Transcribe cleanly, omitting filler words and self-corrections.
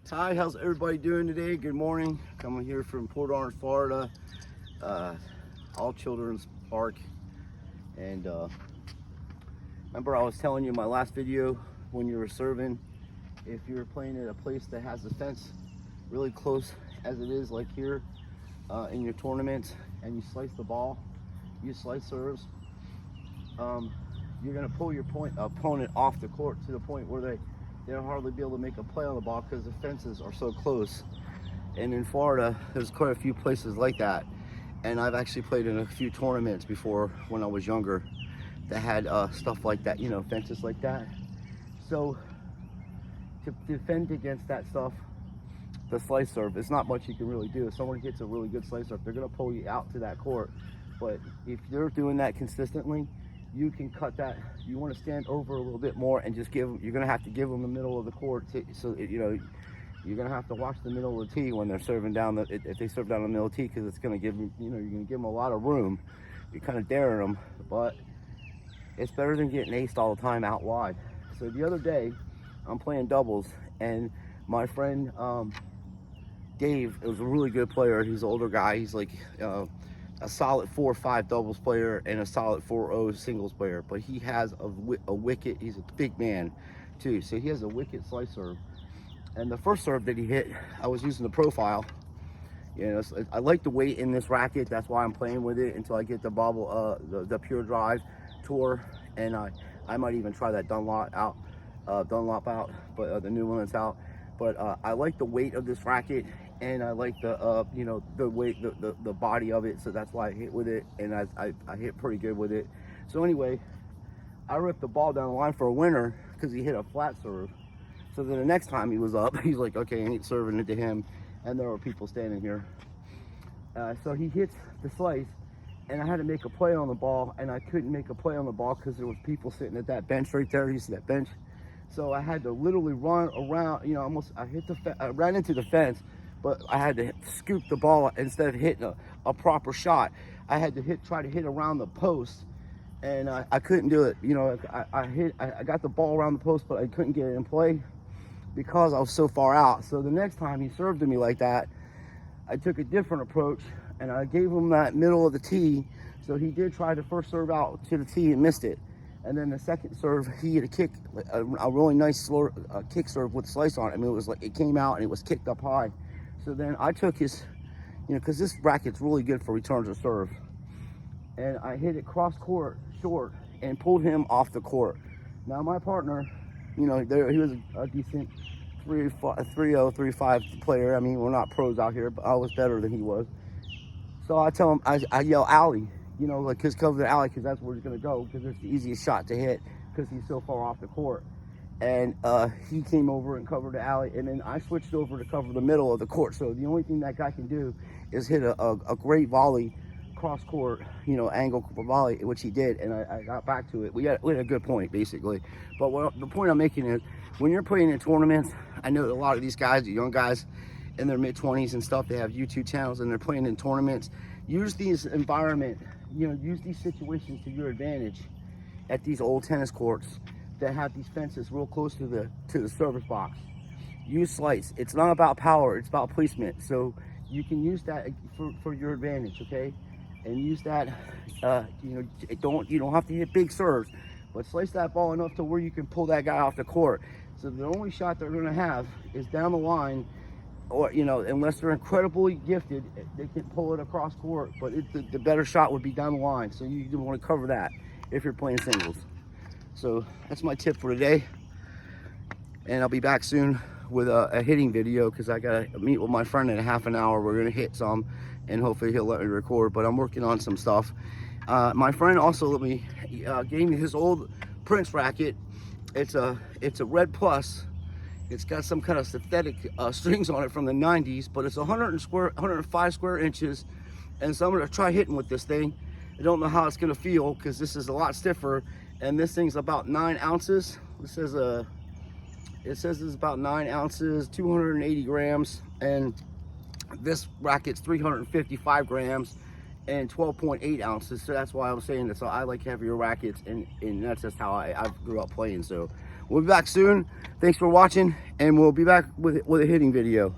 Hi, how's everybody doing today? Good morning. Coming here from Port Orange, Florida, All Children's Park. And remember, I was telling you in my last video when you were serving, if you're playing at a place that has a fence really close as it is, like here in your tournament, and you slice the ball, you slice serves, you're going to pull your opponent off the court to the point where they'll hardly be able to make a play on the ball because the fences are so close. And in Florida, there's quite a few places like that. And I've actually played in a few tournaments before when I was younger that had stuff like that, you know, fences like that. So to defend against that stuff, the slice serve, it's not much you can really do. If someone hits a really good slice serve, they're going to pull you out to that court. But if you're doing that consistently, you can cut that. You want to stand over a little bit more and just give them, you're going to have to give them the middle of the court. You know, you're going to have to watch the middle of the tee when they're serving down, if they serve down the middle of the tee, because it's going to give them, you know, you're going to give them a lot of room. You're kind of daring them, but it's better than getting aced all the time out wide. So the other day, I'm playing doubles, and my friend Dave was a really good player. He's an older guy. He's like a solid 4-5 doubles player and a solid 4-0 singles player, but he has a wicket. He's a big man too, so he has a wicket slice serve. And the first serve that he hit, I was using the profile. You know, I like the weight in this racket. That's why I'm playing with it until I get the bobble, the Pure Drive Tour, and I might even try that Dunlop out, but the new one that's out. But I like the weight of this racket, and I like the you know, the weight, the body of it. So that's why I hit with it, and I hit pretty good with it. So anyway, I ripped the ball down the line for a winner because he hit a flat serve. So then the next time he was up, he's like, okay, I ain't serving it to him, and there were people standing here. So he hits the slice, and I had to make a play on the ball, and I couldn't make a play on the ball because there was people sitting at that bench right there. You see that bench? So I had to literally run around, you know, I ran into the fence, but I had to scoop the ball instead of hitting a proper shot. I had to try to hit around the post, and I couldn't do it. You know, I got the ball around the post, but I couldn't get it in play because I was so far out. So the next time he served to me like that, I took a different approach, and I gave him that middle of the tee. So he did try to first serve out to the tee and missed it. And then the second serve, he had a kick, a really nice slow kick serve with slice on it. I mean, it was like, it came out and it was kicked up high. So then I took his, you know, because this racket's really good for returns of serve. And I hit it cross court short and pulled him off the court. Now my partner, you know, he was a decent 3-0, 3-5 player. I mean, we're not pros out here, but I was better than he was. So I tell him, I yell alley. You know, like, his cover the alley, because that's where he's going to go, because it's the easiest shot to hit because he's so far off the court. And he came over and covered the alley, and then I switched over to cover the middle of the court. So the only thing that guy can do is hit a great volley cross court, you know, angle volley, which he did, and I got back to it. We had a good point, basically. But the point I'm making is, when you're playing in tournaments, I know a lot of these guys, the young guys in their mid-20s and stuff, they have YouTube channels and they're playing in tournaments. Use these environment, you know, use these situations to your advantage at these old tennis courts that have these fences real close to the service box. Use slice. It's not about power, it's about placement. So you can use that for your advantage, okay? And use that, you know, you don't have to hit big serves, but slice that ball enough to where you can pull that guy off the court. So the only shot they're gonna have is down the line, or, you know, unless they're incredibly gifted, they can pull it across court, but the better shot would be down the line. So you want to cover that if you're playing singles. So that's my tip for today, and I'll be back soon with a hitting video, because I gotta meet with my friend in a half an hour. We're gonna hit some, and hopefully he'll let me record, but I'm working on some stuff. My friend also gave me his old Prince racket. It's a Red Plus. It's got some kind of synthetic strings on it from the 90s, but it's 105 square inches. And so I'm gonna try hitting with this thing. I don't know how it's gonna feel, because this is a lot stiffer, and this thing's about 9 ounces. It says it's about 9 ounces, 280 grams, and this racket's 355 grams and 12.8 ounces. So that's why I'm saying that. So I like heavier rackets, and that's just how I grew up playing. So We'll be back soon. Thanks for watching, and we'll be back with a hitting video.